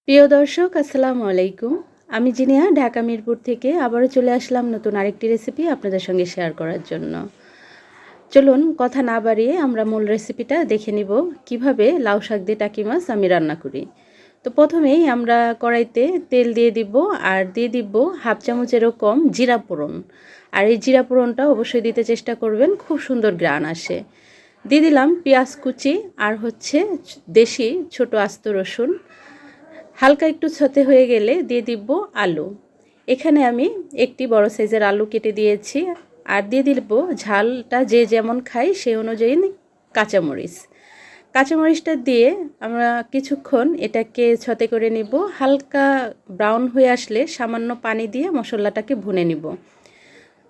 প্রিয় দর্শক আসসালামু আলাইকুম। আমি জিনিয়া ঢাকা মিরপুর থেকে আবারও চলে আসলাম নতুন আরেকটি রেসিপি আপনাদের সঙ্গে শেয়ার করার জন্য। চলুন কথা না বাড়িয়ে আমরা মূল রেসিপিটা দেখে নিব কিভাবে লাউ শাক দিয়ে টাকি মাছ আমি রান্না করি। তো প্রথমেই আমরা কড়াইতে তেল দিয়ে দিব আর দিয়ে দিব হাফ চামচেরও কম জিরা ফোড়ন। আর এই জিরা ফোড়নটা অবশ্যই দিতে চেষ্টা করবেন, খুব সুন্দর ঘ্রাণ আসে। দিয়ে দিলাম পেঁয়াজ কুচি আর দেশি ছোট আস্ত রসুন। হালকা একটু সতে হয়ে গেলে দিয়ে দিব আলু। এখানে আমি একটি বড় সাইজের আলু কেটে দিয়েছি। আর দিয়ে দিব ঝালটা যে যেমন খাই সেই অনুযায়ী কাঁচামরিচ। কাঁচামরিচটা দিয়ে আমরা কিছুক্ষণ এটাকে সতে করে নিব। হালকা ব্রাউন হয়ে আসলে সামান্য পানি দিয়ে মশলাটাকে ভুনে নিব।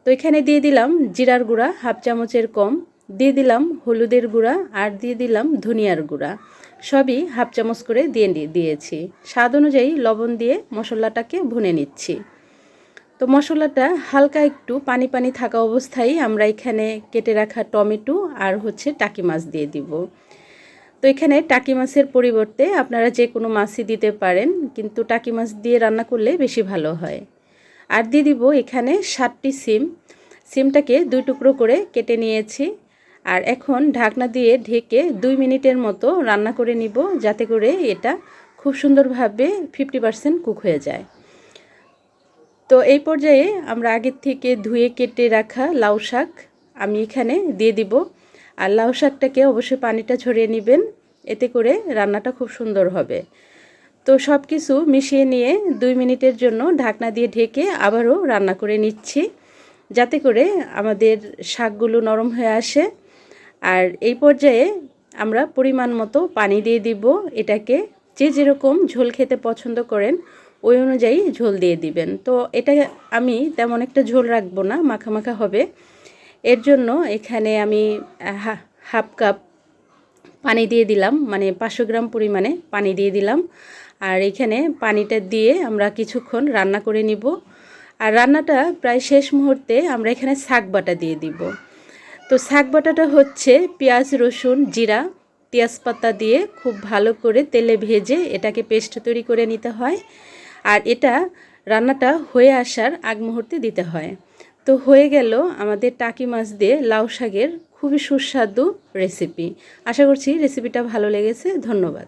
তো এখানে দিয়ে দিলাম জিরার গুঁড়া হাফ চামচের কম, দিয়ে দিলাম হলুদের গুঁড়া আর দিয়ে দিলাম ধনিয়ার গুঁড়া। সবই হাফ চামচ করে দিয়েছি। স্বাদ অনুযায়ী লবণ দিয়ে মশলাটাকে ভুনে নিচ্ছি। তো মশলাটা হালকা একটু পানি পানি থাকা অবস্থায় আমরা এখানে কেটে রাখা টমেটো আর টাকি মাছ দিয়ে দিব। তো এখানে টাকি মাছের পরিবর্তে আপনারা যে কোনো মাছই দিতে পারেন, কিন্তু টাকি মাছ দিয়ে রান্না করলে বেশি ভালো হয়। আর দিয়ে দিব এখানে 7টি সিমটাকে 2 টুকরো করে কেটে নিয়েছি। আর এখন ঢাকনা দিয়ে ঢেকে 2 মিনিটের মতো রান্না করে নিব, যাতে করে এটা খুব সুন্দরভাবে 50% কুক হয়ে যায়। তো এই পর্যায়ে আমরা আগের থেকে ধুয়ে কেটে রাখা লাউ শাক আমি এখানে দিয়ে দিব। আর লাউ শাকটাকে অবশ্যই পানিটা ঝরিয়ে নেবেন, এতে করে রান্নাটা খুব সুন্দর হবে। তো সব কিছু মিশিয়ে নিয়ে 2 মিনিটের জন্য ঢাকনা দিয়ে ঢেকে আবারও রান্না করে নিচ্ছি, যাতে করে আমাদের শাকগুলো নরম হয়ে আসে। আর এই পর্যায়ে আমরা পরিমাণ মতো পানি দিয়ে দিব। এটাকে যে যেরকম ঝোল খেতে পছন্দ করেন ওই অনুযায়ী ঝোল দিয়ে দিবেন। তো এটা আমি তেমন একটা ঝোল রাখবো না, মাখা মাখা হবে। এর জন্য এখানে আমি হাফ কাপ পানি দিয়ে দিলাম, মানে 500 গ্রাম পরিমাণে পানি দিয়ে দিলাম। আর এখানে পানিটা দিয়ে আমরা কিছুক্ষণ রান্না করে নিব। আর রান্নাটা প্রায় শেষ মুহূর্তে আমরা এখানে শাক বাটা দিয়ে দিব। তো শাক বাটাটা পেঁয়াজ রসুন জিরা তেজপাতা দিয়ে খুব ভালো করে তেলে ভেজে এটাকে পেস্ট তৈরি করে নিতে হয়। আর এটা রান্নাটা হয়ে আসার আগ মুহূর্তে দিতে হয়। তো হয়ে গেল আমাদের টাকি মাছ দিয়ে লাউ শাকের খুবই সুস্বাদু রেসিপি। আশা করছি রেসিপিটা ভালো লেগেছে। ধন্যবাদ।